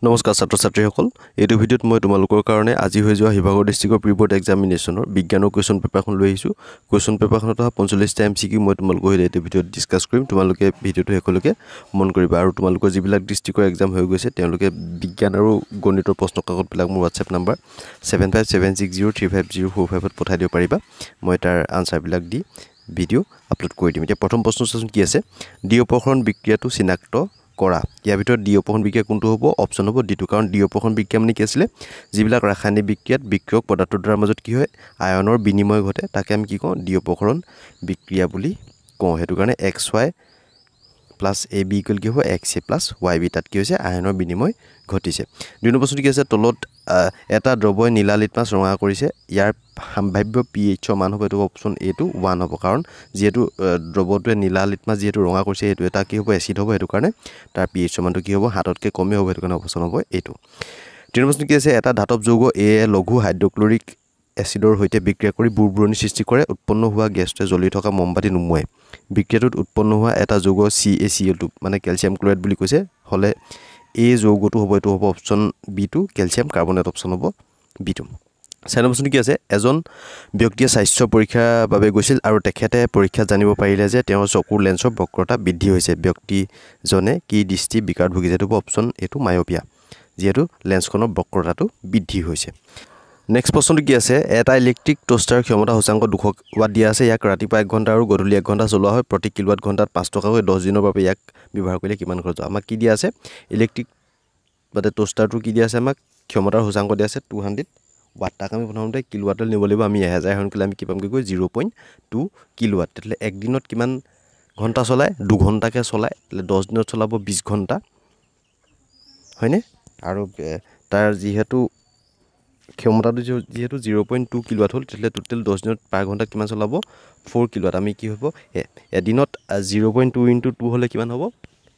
নমস্কাৰ ছাত্ৰ ছাত্ৰীসকল এইটো ভিডিঅ'ত মই তোমালোকৰ কাৰণে আজি হৈ যোৱা হিভাগৰ ডিস্ট্ৰিক্টৰ প্ৰি বোৰ্ড এক্সামিনেশ্যনৰ বিজ্ঞানৰ কুৱেশ্যন পেপাৰখন লৈ আহিছোঁ কুৱেশ্যন পেপাৰখনত অহা 45টা MCQ মই তোমালোকৰ সৈতে এইটো ভিডিঅ'ত ডিছকাছ কৰিম তোমালোকে ভিডিঅ'টো শেষলৈকে মন কৰিবা আৰু তোমালোকৰ যিবিলাক ডিস্ট্ৰিক্টৰ এক্সাম হৈ গৈছে তেওঁলোকে বিজ্ঞান আৰু গণিতৰ প্ৰশ্ন কাকতবিলাক মোৰ WhatsApp নম্বৰ 7576035045 ত পঠাই দিব পাৰিবা মই তাৰ আনসাৰবিলাক দি ভিডিঅ' আপলোড কৰি দিম এতিয়া প্ৰথম প্ৰশ্ন চাচোন কি আছে ডি অপহৰণ বিক্ৰিয়াটো চিনাক্ত কৰা ইয়াৰ ভিতৰত ডি অপহৰণ বিক্ৰিয়া কোনটো হ'ব অপচন হ'ব ডিটো কাৰণ ডি অপহৰণ বিক্ৰিয়া মানে কি আছিল যিবিলাক ৰাসায়নিক বিক্ৰিয়াত বিক্ৰিয়ক পদাৰ্থৰ দ্বাৰা মাজত কি হয় আয়নৰ বিনিময় ঘটে তাকে আমি কি কওঁ ডি অপহৰণ বিক্ৰিয়া বুলি কওঁ হেতু কাৰণে XY প্লাস AB ইকুৱেল কি হ'ব XA প্লাস YB তাত কি হৈছে আয়নৰ বিনিময় ঘটিছে দুই নম্বৰ প্ৰশ্নটো কি আছে তলত এটা দ্ৰৱই নীলা লিটমাছ ৰঙা কৰিছে ইয়াৰ সম্ভাৱ্য pH ৰ মান হ'ব এটো অপচন A টো 1 হ'ব কাৰণ যেহেতু দ্ৰৱটোৱে নীলা লিটমাছ যেহেতু ৰঙা কৰিছে এটো এটা কি হ'ব এসিড হ'ব এটো কাৰণে তাৰ pH ৰ মানটো কি হ'ব হাততকৈ কমে হ'ব এটো কাৰণে অপচন হ'ব এটো তিন নম্বৰ প্ৰশ্ন কি আছে এটা ধাতব যৌগ A লঘু হাইড্ৰক্লৰিক এসিডৰ হৈতে বিক্ৰিয়া কৰি বুৰবুৰণি সৃষ্টি কৰে উৎপন্ন হোৱা গেছটোৱে জ্বলি থকা মমবাতি নুমুৱায় বিক্ৰিয়াটোত উৎপন্ন হোৱা এটা যৌগ CaCl2 মানে ক্যালসিয়াম ক্লোৰাইড বুলি কৈছে হলে A যৌগটো হ'ব এটো হ'ব option B2 calcium carbonate option হ'ব B2 চাৰি নম্বৰ প্ৰশ্ন কি আছে এজন ব্যক্তিয়ে স্বাস্থ্য পৰীক্ষাৰ বাবে গৈছিল আৰু তেখেতে পৰীক্ষাত জানিব পাৰিলে যে তেওঁৰ চকুৰ লেন্সৰ বক্ৰতা বৃদ্ধি হৈছে ব্যক্তিজনে কি দৃষ্টি বিকাৰ ভুগিছে এটো অপচন এটো মায়োপিয়া যেহেতু লেন্সখনৰ বক্ৰতাটো বৃদ্ধি হৈছে নেক্সট প্ৰশ্নটো কি আছে এটা ইলেক্ট্ৰিক টোষ্টাৰ ক্ষমতা সূচাংক 200 ওয়াট দিয়া আছে ইয়াক ৰাতিপুৱা 1 ঘণ্টা আৰু গধূলি 1 ঘণ্টা চলোৱা হয় প্ৰতি কিলোৱাট ঘণ্টাত 5 টকাকৈ 10 দিনৰ বাবে ইয়াক ব্যৱহাৰ কৰিলে কিমান খৰচ হয় আমাক কি দিয়া আছে ইলেক্ট্ৰিক বাতে টোষ্টাৰটো কি দিয়া আছে আমাক ক্ষমতাৰ সূচাংক দিয়া আছে 200 ওয়াট তাক আমি প্ৰথমতে কিলোৱাটলৈ নিব লাগিব আমি 1000 হন কিলো আমি কি পাম কি কয় 0.2 কিলোৱাট তেলে এক দিনত কিমান ঘণ্টা চলায় 2 ঘণ্টাকে চলায় তেলে 10 দিনত চলাব 20 ঘণ্টা হয়নে আৰু তাৰ যেহেতু ক্ষমতাটো যেহেতু 0.2 কিলোৱাট হল তেলে টোটাল 10 দিনত পাৰ ঘণ্টা কিমান চলাব 4 কিলোৱাট আমি কি হ'ব এদিনত 0.2 * 2 হলে কিমান হ'ব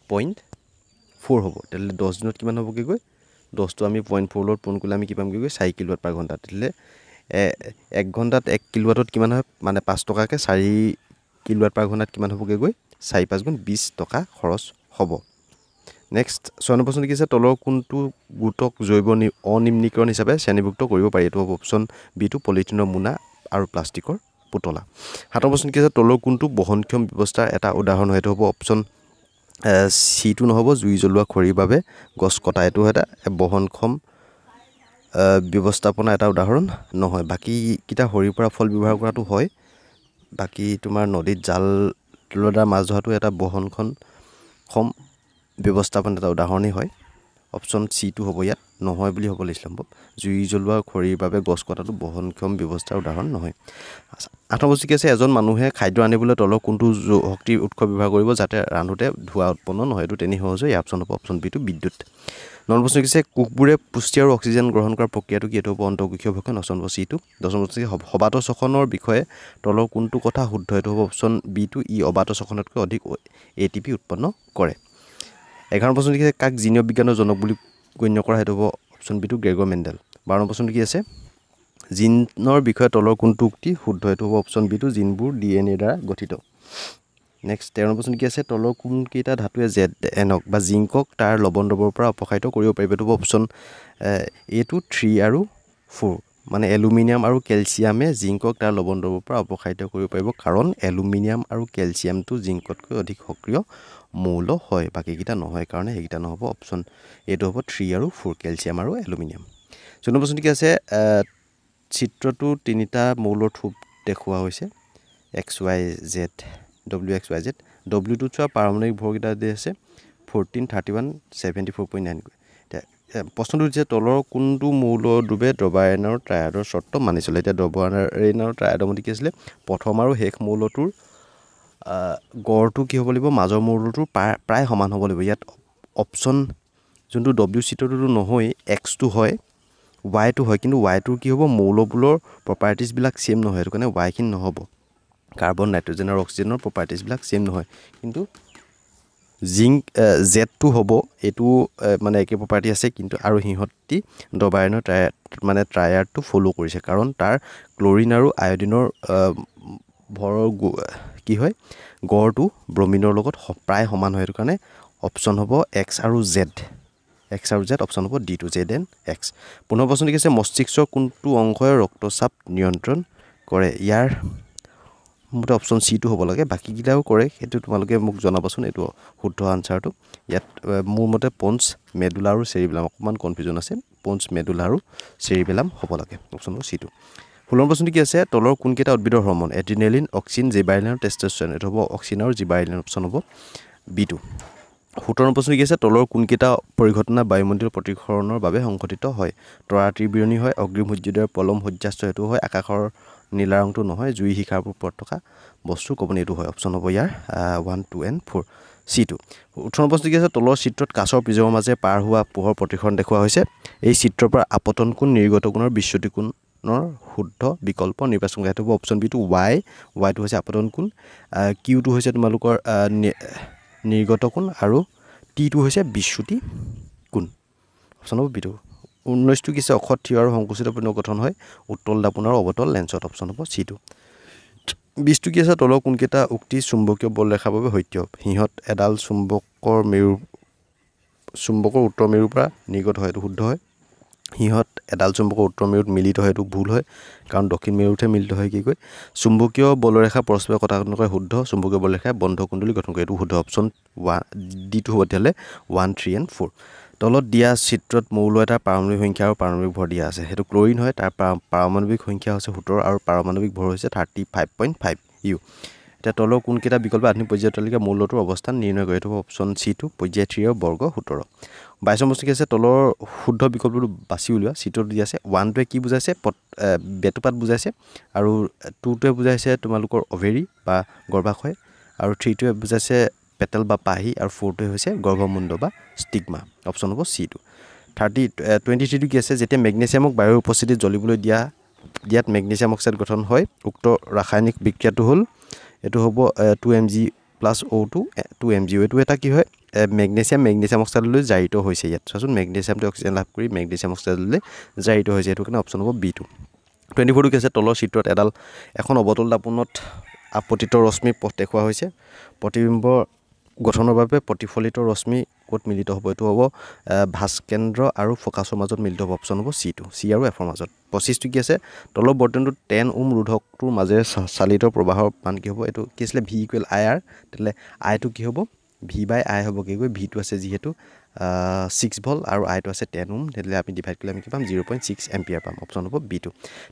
0.4 হ'ব তেলে 10 দিনত কিমান হ'ব কি কয় 10 টো আমি 0.4 লত পূৰণ কৰিলে আমি কি পাম কি কয় 4 কিলোৱাট পাৰ ঘণ্টা তেলে 1 ঘণ্টাত 1 কিলোৱাটত কিমান হয় মানে 5 টকাকে 4 কিলোৱাট পাৰ ঘণ্টাত কিমান হ'ব কি কয় 4 5 গুণ 20 টকা খৰচ হ'ব নেক্সট 6 নম্বৰ প্ৰশ্ন কি আছে তলৰ কোনটো গুটক জৈৱ অনিম্নীকৰণ হিচাপে শ্ৰেণীভুক্ত কৰিব পাৰি এটো অপচন বি টো পলিথিনৰ মুনা আৰু প্লাষ্টিকৰ পুতলা 7 নম্বৰ প্ৰশ্ন কি আছে তলৰ কোনটো বহনক্ষম ব্যৱস্থাৰ এটা উদাহৰণ হয় এটো হ'ব অপচন সি টো নহব জুই জ্বলোৱা খৰিৰ বাবে গছ কটা এটো এটা বহনক্ষম ব্যৱস্থাপনা এটা উদাহৰণ নহয় বাকি কিটা হৰিৰ পৰা ফল ব্যৱহাৰ কৰাটো হয় বাকি তোমাৰ নদীত জাল লদা মাছ ধৰাটো এটা বহনক্ষম ব্যৱস্থাপনা এটা উদাহৰণই হয় অপচন সি টো হ'ব ইয়াত নহয় বুলি হ'ব লিখলাম জুই জ্বলোৱা খৰিৰ বাবে গছ কটাটো বহনক্ষম ব্যৱস্থাৰ উদাহৰণ নহয় 8 নম্বৰ কি আছে এজন মানুহে খাদ্য আনিবলৈ তলৰ কোনটো শক্তিৰ উৎস ব্যৱহাৰ কৰিব যাতে ৰান্ধোতে ধোঁৱা উৎপন্ন নহয় এটো তেনি সহজ হয় অপচন হ'ব অপচন বি টো বিদ্যুৎ 9 নম্বৰ কি আছে কুকুৰে পুষ্টি আৰু অক্সিজেন গ্ৰহণ কৰাৰ প্ৰক্ৰিয়াটো কি এটো হ'ব অন্তঃকোষীয় ভক্ষণ অপচন সি টো 10 নম্বৰ কি হবাত শ্বসনৰ বিষয়ে তলৰ কোনটো কথা শুদ্ধ এটো হ'ব অপচন বি টো ই অবাত শ্বসনতকৈ অধিক ATP উৎপন্ন কৰে 11 প্ৰশ্ন কি আছে কাক জিনীয় বিজ্ঞানৰ জনক বুলি গণ্য কৰা হেতু হ'ব অপচন বি টো গ্ৰেগৰ মেন্ডেল 12 প্ৰশ্ন কি আছে জিনৰ বিষয়ে তলৰ কোনটো উক্তি শুদ্ধ এটো হ'ব অপচন বি টো জিনবোৰ DNA দ্বাৰা গঠিত নেক্সট 13 প্ৰশ্ন কি আছে তলৰ কোন কেইটা ধাতুৱে ZNক বা জিংকক তাৰ লৱণ দ্ৰৱৰ পৰা অপসাৰিত কৰিব পাৰিব এটো হ'ব অপচন A টো 3 আৰু 4 মানে এলুমিনিয়াম আৰু ক্যালসিয়ামে জিংকক তাৰ লৱণ দ্ৰৱৰ পৰা অপসাৰিত কৰিব পাৰিব কাৰণ এলুমিনিয়াম আৰু ক্যালসিয়ামটো জিংকতকৈ অধিক সক্ৰিয় মৌল হয় বাকি কিটা নহয় কাৰণে হেকিটা নহব অপচন এটো হ'ব 3 আৰু 4 ক্যালসিয়াম আৰু এলুমিনিয়াম 14 প্ৰশ্ন কি আছে চিত্ৰটো তিনিটা মৌলৰ থূপ দেখুৱা হৈছে XYZ WXYZ W2 চোৱা পাৰমাণবিক ভৰ কিটা দি আছে 14 31 74.9 প্ৰশ্নটো যে তলৰ কোনটো মৌল দুবে দ্ৰবায়নৰ ট্ৰায়াডৰ শৰ্ত মানি চলে এটা দ্ৰবায়নৰ ট্ৰায়াডৰ মতে কি আছিল প্ৰথম আৰু শেষ মৌলটোৰ গড়টো কি হ'ব লাগিব মাজৰ মৌলটোৰ প্ৰায় সমান হ'ব লাগিব ইয়াত অপচন যোনটো W চিত্ৰটো নহয় X টো হয় Y টো হয় কিন্তু Y টোৰ কি হ'ব মৌলবোৰৰ প্ৰপাৰ্টিজ বিলাক সেম নহয় এটো কাৰণে Y খিন নহব কাৰ্বন নাইট্ৰজেন আৰু অক্সিজেনৰ প্ৰপাৰ্টিজ বিলাক সেম নহয় কিন্তু জিংক Z টো হ'ব এটো মানে একে প্ৰপাৰ্টি আছে কিন্তু আৰু হিহতি দ্ৰবায়নৰ মানে ট্ৰায়াডটো ফলো কৰিছে কাৰণ তাৰ ক্লোৰিন আৰু আয়োডিনৰ ভৰৰ কি হয় গড়টো ব্ৰমিনৰ লগত প্ৰায় সমান হয় এটো কাৰণে অপচন হ'ব X আৰু Z X আৰু Z অপশ্যন হ'ব D2 Z and X 15 প্ৰশ্ন কি আছে মস্তিষ্কৰ কোনটো অংশই ৰক্তচাপ নিয়ন্ত্ৰণ কৰে ইয়াৰ মতে অপশ্যন C টো হ'ব লাগে বাকি কিটাও কৰে হেতু তোমালোকে মোক জনাবচোন এটো শুদ্ধ আনসাৰটো ইয়াত মোৰ মতে পঞ্চ মেডুলা আৰু সেৰিবেলাম অকমান কনফিউজন আছে পঞ্চ মেডুলা আৰু সেৰিবেলাম হ'ব লাগে অপশ্যন C টো 16 প্ৰশ্ন কি আছে তলৰ কোন কেটা উদ্ভিদৰ হৰমন এড্ৰিনালিন অক্সিন জিবাইলিন আৰু টেস্টোস্টেৰন এটো হ'ব অক্সিন আৰু জিবাইলিন অপশ্যন হ'ব B2 17 প্ৰশ্ন কি আছে তলৰ কোন কেটা পৰিঘটনা বায়ুমণ্ডল প্ৰতিসৰণৰ বাবে সংঘটিত হয় তৰা ত্ৰিবিৰণী হয় অগ্ৰিম সূৰ্যোদয়ৰ পলম সূৰ্যাস্ত হেতু হয় আকাশৰ নীলা ৰংটো নহয় জুই হিখাৰ ওপৰত থকা বস্তু কবনি এটো হয় অপশ্যন হ'ব ইয়াৰ 1 2 and 4 C2 18 প্ৰশ্ন কি আছে তলৰ চিত্ৰত কাছৰ পিজৰ মাজে পাৰ হোৱা পোহৰ প্ৰতিসৰণ দেখুৱা হৈছে এই চিত্ৰৰ পৰা আপতন কোণ নিৰ্গত কোণৰ বিচ্যুতি কোণৰ শুদ্ধ বিকল্প নিৰ্বাচন কৰা হ'ব অপশ্যন বি টো y টো হৈছে আপতন কোণ q টো হৈছে তোমালোকৰ নিৰ্গত কোণ আৰু t টো হৈছে বিচ্যুতি কোণ অপশ্যন হ'ব বি টো 19 টো কি আছে অক্ষত থিয় আৰু সংকুচিত পূৰ্ণ গঠন হয় উত্তল দাপন আৰু অৱতল লেন্সত অপশ্যন হ'ব C2 20 টো কি আছে তলৰ কোন কেটা উক্তি চুম্বকীয় বল ৰেখাৰ বাবে সত্য হিহত এডাল চুম্বকৰ উত্তৰ মেৰুৰ পৰা নিৰ্গত হয় এটো শুদ্ধ হয় হিহত এডাল চুম্বকৰ উত্তৰ মেৰুত মিলিত হয় এটো ভুল হয় কাৰণ দক্ষিণ মেৰুতহে মিলিত হয় কি কয় চুম্বকীয় বলৰেখা পৰস্পৰ কটাকট নকৰে শুদ্ধ চুম্বকীয় বলৰেখা বন্ধ কুণ্ডলী গঠন কৰে এটো শুদ্ধ অপশ্যন D টো হ'ব তেলে 1 3 and 4 তলত দিয়া চিত্ৰত মৌল এটাৰ পাৰমাণবিক সংখ্যা আৰু পাৰমাণবিক ভৰ দিয়া আছে হেতু ক্লোৰিন হয় তাৰ পাৰমাণবিক সংখ্যা হৈছে 17 আৰু পাৰমাণবিক ভৰ হৈছে 35.5 U এটা তলৰ কোন কেটা বিকল্প আধুনিক পৰ্যায়ৰ তালিকা মৌলটোৰ অৱস্থান নিৰ্ণয় কৰে এটো অপশ্যন C2 পৰ্যায় 3 ৰ বৰ্গ 17 22 প্ৰশ্ন কি আছে তলৰ শুদ্ধ বিকল্পটো বাছি উলিওৱা চিত্ৰত দিয়া আছে 1 টোৱে কি বুজাইছে বেতুপাত বুজাইছে আৰু 2 টোৱে বুজাইছে তোমালোকৰ অভেৰি বা গৰ্ভাশয় আৰু 3 টোৱে বুজাইছে পেটেল বা পাহি আৰু 4 টোৱে হৈছে গৰ্ভমুণ্ড বা ষ্টিগমা অপশ্যন হ'ব C2 23 টো কি আছে যেতিয়া মেগনেছিয়ামক বায়ুৰ উপস্থিতিত জ্বলিবলৈ দিয়াত মেগনেছিয়াম অক্সাইড গঠন হয় উক্ত ৰাসায়নিক বিক্ৰিয়াটো হ'ল এটো হ'ব 2Mg + O2 2MgO এটো এটা কি হয় মেগনেছিয়াম অক্সাইডলৈ জাৰিত হৈছে ইয়াত চাচোন মেগনেছিয়ামটো অক্সিজেন লাভ কৰি মেগনেছিয়াম অক্সাইডলৈ জাৰিত হৈছে এটো কাৰণে অপশ্যন হ'ব B2 24 টো কি আছে তলৰ চিত্ৰত এখন অৱতল দাপনত আপতিত ৰশ্মিৰ পথ দেখুৱা হৈছে প্ৰতিবিম্ব গঠনৰ বাবে প্ৰতিফলিত ৰশ্মি কোট মিলিত হ'ব এটো হ'ব ভাস্কেন্দ্ৰ আৰু ফোকাছৰ মাজত মিলিত হ'ব অপশ্যন হ'ব C2 C আৰু F ৰ মাজত 25 টো কি আছে তলৰ বৰ্তনটো 10 ওম ৰোধকটোৰ মাজেৰে চালিত প্ৰবাহৰ মান কি হ'ব এটো কি আছিল V = IR তেলে I টো কি হ'ব V/I হ'ব কি কয় V টো আছে যেহেতু 6 ভোল্ট আৰু I টো আছে 10 ওম তেলে আমি ডিভাইড কৰিলে আমি কি পাম 0.6 এম্পিয়াৰ পাম অপশ্যন হ'ব B2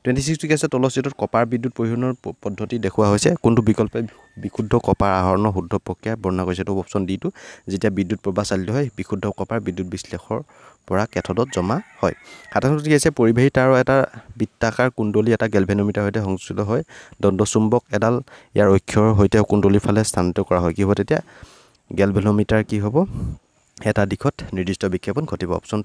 26 টো কি আছে তলৰ চিত্ৰত কপাৰ বিদ্যুৎ পৰিহৰণৰ পদ্ধতি দেখুৱা হৈছে কোনটো বিকল্পে বিশুদ্ধ কপাৰ আহৰণৰ শুদ্ধ প্ৰক্ৰিয়া বৰ্ণনা কৰিছে এটো অপশ্যন D টো যেতিয়া বিদ্যুৎ প্ৰবাহ চালিত হয় বিশুদ্ধ কপাৰ বিদ্যুৎ বিশ্লেষৰ পৰা কেথোডত জমা হয় 27 টো কি আছে পৰিবাহী তাৰৰ এটা বৃত্তাকাৰ কুণ্ডলী এটা গেলভেনোমিটাৰ সৈতে সংযোজিত হয় দণ্ড চুম্বক এডাল ইয়াৰ অক্ষৰ সৈতে কুণ্ডলীৰ ফালে স্থানান্তৰিত কৰা হয় কি হ'ব তেতিয়া গেলভেনোমিটাৰ কি হ'ব এটা দিশত নিৰ্দিষ্ট বিক্ষেপণ ঘটিব অপশ্যন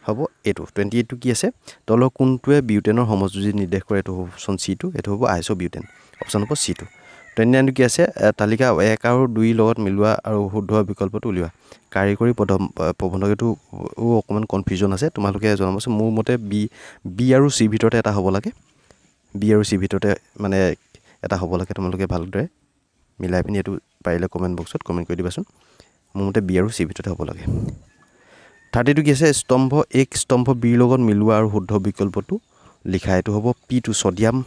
হ'ব এটো 28 টো কি আছে তলৰ কোনটোৱে বিউটেনৰ সমযোজী নিৰ্দেশ কৰে এটো অপশ্যন C2 এটো হ'ব আইসোবিউটেন অপশ্যন হ'ব C2 29 টো কি আছে তালিকা 1 আৰু 2 লগত মিলোৱা আৰু শুদ্ধ বিকল্পটো উলিওৱা কাৰিকৰী প্ৰবন্ধকটো অকমান কনফিউজন আছে তোমালোকে জনাবচোন মোৰ মতে B আৰু C ভিতৰতে এটা হ'ব লাগে B আৰু C ভিতৰতে মানে এটা হ'ব লাগে তোমালোকে ভালদৰে মিলাই পিনি এটো পাৰিলে কমেন্ট বক্সত কমেন্ট কৰি দিবাচোন মোৰ মতে B আৰু C ভিতৰতে হ'ব লাগে 30 টো কি আছে স্তম্ভ 1 স্তম্ভ B লগত মিলোৱা আৰু শুদ্ধ বিকল্পটো লিখা এটো হ'ব P2 sodium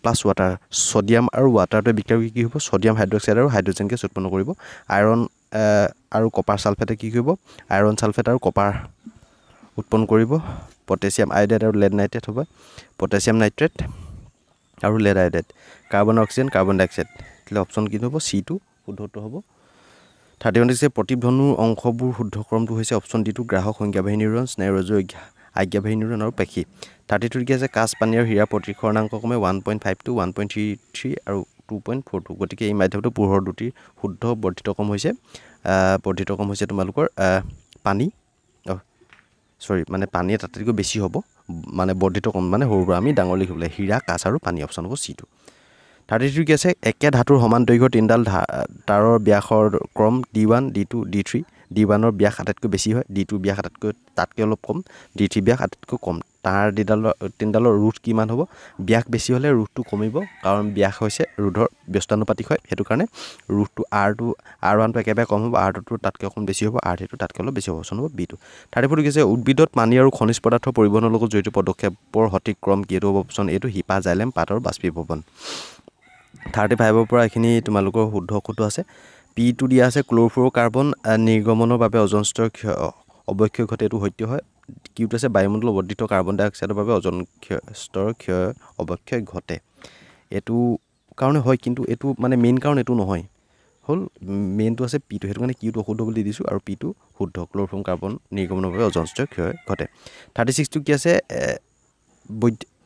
plus water sodium আৰু ওয়াটাৰটো বিক্ৰিয়া কি হ'ব সোডিয়াম হাইড্ৰক্সাইড আৰু হাইড্ৰোজেনকে উৎপন্ন কৰিব আয়ৰন আৰু কপাৰ সালফেটে কি কৰিব আয়ৰন সালফেট আৰু কপাৰ উৎপন্ন কৰিব পটাছিয়াম আয়োডাইড আৰু লেড নাইট্ৰেট হ'ব পটাছিয়াম নাইট্ৰেট আৰু lead iodide carbon oxygen carbon dioxide তেলে অপচন কি হ'ব C2 শুদ্ধটো হ'ব 31 আছে প্ৰতিধ্বনুৰ অংশবোৰ শুদ্ধ ক্ৰমটো হৈছে অপচন D2 গ্ৰাহক সংজ্ঞাবাহী নিউৰন স্নায়ুৰজ্জু আজ্ঞাবাহী নিউৰন আৰু পেশী 32 কি আছে কাচ পানী আৰু হীৰা প্ৰতিসৰণাংক কমে 1.52 1.33 আৰু 2.42 গতিকে এই মাধ্যমটো পোহৰ দুটিৰ শুদ্ধ বৰ্ধিত কম হৈছে তোমালোকৰ পানী মানে পানী তাতকৈ বেছি হ'ব মানে বৰ্ধিত কম মানে সৰুৰ আমি ডাঙৰ লিখিবলৈ হীৰা কাচ আৰু পানী অপচন হ'ব C2 33 কি আছে একে ধাতুৰ সমান দৈৰ্ঘ্যৰ তিনডাল তাৰৰ ব্যাসৰ ক্ৰম D1 D2 D3 D1 ৰ ব্যাস আটাইতকৈ বেছি হয়, D2 ব্যাস তাতকৈ অলপ কম, D3 ব্যাস আটাইতকৈ কম। তাৰ তিনিডালৰ ৰুট কিমান হ'ব? ব্যাস বেছি হ'লে ৰুটটো কমিব, কাৰণ ব্যাস হৈছে ৰুটৰ ব্যস্তানুপাতিক হয়, সেইটো কাৰণে ৰুটটো R1টো একেবাৰে কম হ'ব, R2টো তাতকৈ অকণ বেছি হ'ব, R3টো তাতকৈ অলপ বেছি হ'ব, অপশ্যন হ'ব B2। 34 কি আছে? উদ্ভিদত পানী আৰু খনিজ পদাৰ্থ পৰিবহণৰ লগত জড়িত পদক্ষেপৰ সঠিক ক্ৰম কি? এইটো হ'ব অপশ্যন এইটো হিপা জাইলেম পাতৰ বাষ্পীভৱন। 35ৰ পৰা এইখিনি তোমালোকৰ শুদ্ধ আছে। P2 দিয়া আছে ক্ল'ৰফ্ল'ৰকাৰ্বন নিৰ্গমনৰ বাবে অজন স্তৰ অৱক্ষয় ঘটে, এইটো সত্য হয়। Q2 আছে বায়ুমণ্ডলত বৰ্ধিত কাৰ্বন ডাই অক্সাইডৰ বাবে অজন স্তৰ অৱক্ষয় ঘটে, এইটো কাৰণে হয়, কিন্তু এইটো মানে মেইন কাৰণ এইটো নহয়, হ'ল মেইনটো আছে P2, সেইটো কাৰণে Q2 অশুদ্ধ বুলি দিছোঁ আৰু P2 শুদ্ধ, ক্ল'ৰফ্ল'ৰকাৰ্বন নিৰ্গমনৰ বাবে অজন স্তৰ ক্ষয় ঘটে। 36টো কি আছে?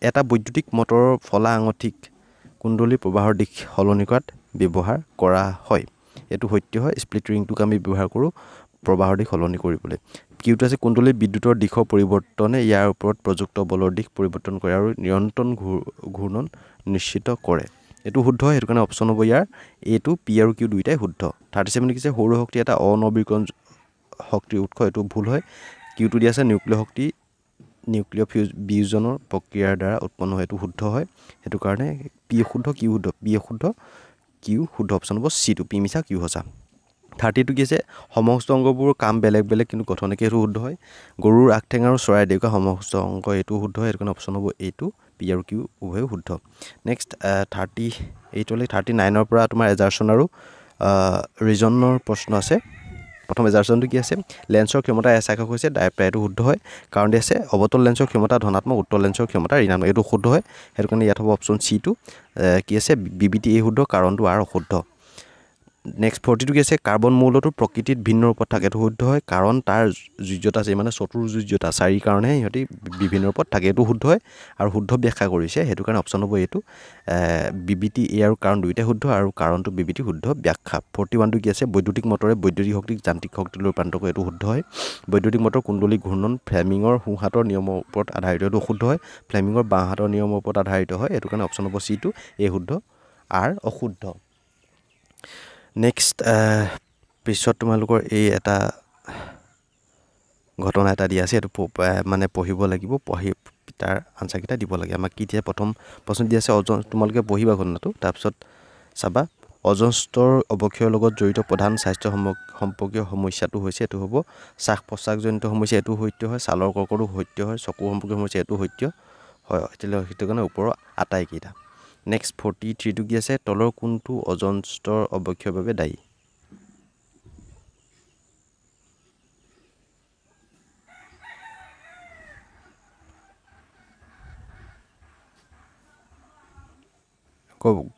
এটা বৈদ্যুতিক মটৰৰ ফলা আঙঠিক কুণ্ডলীৰ প্ৰবাহৰ দিশ সলনি কৰাত ব্যৱহাৰ কৰা হয়, এইটো সত্য হয়। স্প্লিট ৰিংটোক আমি ব্যৱহাৰ কৰোঁ প্ৰবাহৰ দিশ সলনি কৰিবলৈ। Q2 আছে কুণ্ডলীৰ বিদ্যুতৰ দিশৰ পৰিৱৰ্তনে ইয়াৰ ওপৰত প্ৰযুক্ত বলৰ দিশ পৰিৱৰ্তন কৰে আৰু নিৰন্তৰ ঘূৰ্ণন নিশ্চিত কৰে, এইটো শুদ্ধ হয়, সেইটো কাৰণে অপশ্যন হ'ব ইয়াৰ এইটো P আৰু Q দুয়োটাই শুদ্ধ। 37 কি আছে? সৌৰশক্তি এটা অনবীকৰণ শক্তিৰ উৎস, এইটো ভুল হয়। Q2 দিয়া আছে নিউক্লিয় বিয়োজনৰ প্ৰক্ৰিয়াৰ দ্বাৰা উৎপন্ন হয়, এইটো শুদ্ধ হয়, সেইটো কাৰণে P শুদ্ধ, Q শুদ্ধ, P অশুদ্ধ, Q শুদ্ধ, অপশ্যন হ'ব C2, P মিছা Q সঁচা। 32 কি আছে? সমস্ত অংগবোৰৰ কাম বেলেগ বেলেগ কিন্তু গঠন একে, এইটো শুদ্ধ হয়। গৰুৰ আগঠেং আৰু চৰাই দেউকা সমস্ত অংগ, এইটো শুদ্ধ হয়, সেইটো কাৰণে অপশ্যন হ'ব এইটো P আৰু Q উভয়ো শুদ্ধ। নেক্সট 38লৈ 39ৰ পৰা তোমাৰ এজাৰচন আৰু ৰিজনৰ প্ৰশ্ন আছে। প্ৰথম এজাৰচনটো কি আছে? লেন্সৰ ক্ষমতা এছ একক হৈছে ডায়েপ্ট্ৰা, এইটো শুদ্ধ হয়, কাৰণ দি আছে অৱতল লেন্সৰ ক্ষমতা ধনাত্মক, উত্তল লেন্সৰ ক্ষমতা ঋণাত্মক, এইটো শুদ্ধ হয়, সেইটো কাৰণে ইয়াত হ'ব অপশ্যন C2। কি আছে? BBT এই শুদ্ধ, কাৰণটো R অশুদ্ধ। নেক্সট 42 কি আছে? কাৰ্বন মৌলটো প্ৰকৃতিত ভিন্ন ৰূপত থাকে, এইটো শুদ্ধ হয়, কাৰণ তাৰ যোজ্যতা আছে, মানে চতুৰ্যোজ্যতা 4 কাৰণেহে সিহঁতি বিভিন্ন ৰূপত থাকে, এইটো শুদ্ধ হয় আৰু শুদ্ধ ব্যাখ্যা কৰিছে, সেইটো কাৰণে অপশ্যন হ'ব এইটো BBT A আৰু কাৰণ দুয়োটাই শুদ্ধ আৰু কাৰণটো BBT শুদ্ধ ব্যাখ্যা। 41টো কি আছে? বৈদ্যুতিক মটৰে বৈদ্যুতিক শক্তিক যান্ত্ৰিক শক্তিলৈ ৰূপান্তৰ কৰে, এইটো শুদ্ধ হয়। বৈদ্যুতিক মটৰ কুণ্ডলী ঘূৰ্ণন ফ্লেমিঙৰ সোঁহাতৰ নিয়মৰ ওপৰত আধাৰিত, এইটো শুদ্ধ হয়। ফ্লেমিঙৰ বাওঁহাতৰ নিয়মৰ ওপৰত আধাৰিত হয়, এইটো কাৰণে অপশ্যন হ'ব C2 A শুদ্ধ, R অশুদ্ধ। নেক্সট পিছত তোমালোকৰ এই এটা ঘটনা এটা দিয়া আছে, এইটো মানে পঢ়িব লাগিব, পঢ়ি তাৰ আনচাৰকেইটা দিব লাগে। আমাক কি দিয়ে? প্ৰথম প্ৰশ্ন দিয়া আছে তোমালোকে পঢ়িবা ঘটনাটো, তাৰপিছত চাবা অজন স্তৰ অৱক্ষয়ৰ লগত জড়িত প্ৰধান স্বাস্থ্য সম্পৰ্কীয় সমস্যাটো হৈছে, এইটো হ'ব শ্বাস প্ৰশ্বাসজনিত সমস্যা, এইটো সত্য হয়। ছালৰ কৰ্কটো সত্য হয়। চকু সম্পৰ্কীয় সমস্যা, এইটো সত্য হয়, সেইটো কাৰণে ওপৰৰ আটাইকেইটা। নেক্সট 43টো কি আছে? তলৰ কোনটো অজন স্তৰ অৱক্ষয়ৰ বাবে দায়ী?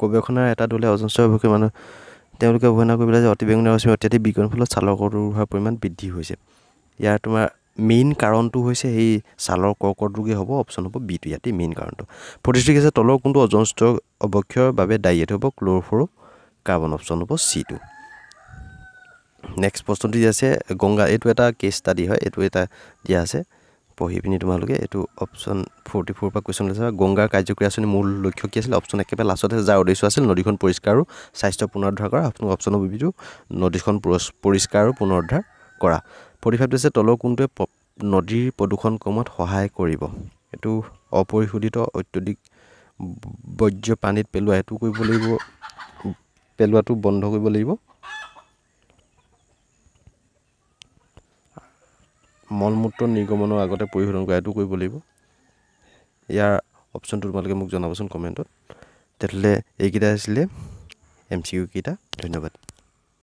গৱেষণাৰ এটা দলে অজন স্তৰ অৱক্ষয় মানুহ তেওঁলোকে অৱহেলা কৰি পেলাই যে অতিবেঙুনীয়া ৰশ্মি অত্যাধিক বিকিৰণৰ ফলত ছালৰ কৰ্কট ৰোগ হোৱাৰ পৰিমাণ বৃদ্ধি হৈছে। ইয়াৰ তোমাৰ মেইন কাৰণটো হৈছে সেই ছালৰ কৰ্কট ৰোগেই হ'ব, অপশ্যন হ'ব B2, ইয়াতে মেইন কাৰণটো। 43 আছে তলৰ কোনটো অজন স্তৰ অৱক্ষয়ৰ বাবে দায়ী? এইটো হ'ব ক্ল'ৰফ্ল'ৰকাৰ্বন, অপশ্যন হ'ব C2। নেক্সট প্ৰশ্নটি আছে গংগা, এইটো এটা কেছ ষ্টাডি হয়, এইটো এটা দিয়া আছে, পঢ়ি পিনি তোমালোকে এইটো অপশ্যন 44 পৰা কুৱেশ্যন লৈছে। গংগাৰ কাৰ্যকৰী আঁচনিৰ মূল লক্ষ্য কি আছিল? অপশ্যন একেবাৰে লাষ্টত আছে, যাৰ উদ্দেশ্য আছিল নদীখন পৰিষ্কাৰ আৰু স্বাস্থ্য পুনৰুদ্ধাৰ কৰা, অপশ্যন হ'ব B2 নদীখন পৰিষ্কাৰ আৰু পুনৰুদ্ধাৰ কৰা। 45 আছে তলৰ কোনটোৱে নদীৰ প্ৰদূষণ কমোৱাত সহায় কৰিব? এইটো অপৰিশোধিত অত্যধিক বৰ্জ্য পানীত পেলোৱা, এইটো কৰিব লাগিব, পেলোৱাটো বন্ধ কৰিব লাগিব। মলমূত্ৰ নিৰ্গমনৰ আগতে পৰিশোধন কৰা, এইটো কৰিব লাগিব। ইয়াৰ অপশ্যনটো তোমালোকে মোক জনাবচোন কমেণ্টত। তেতিয়াহ'লে এইকেইটা আছিলে MCQ কেইটা। ধন্যবাদ।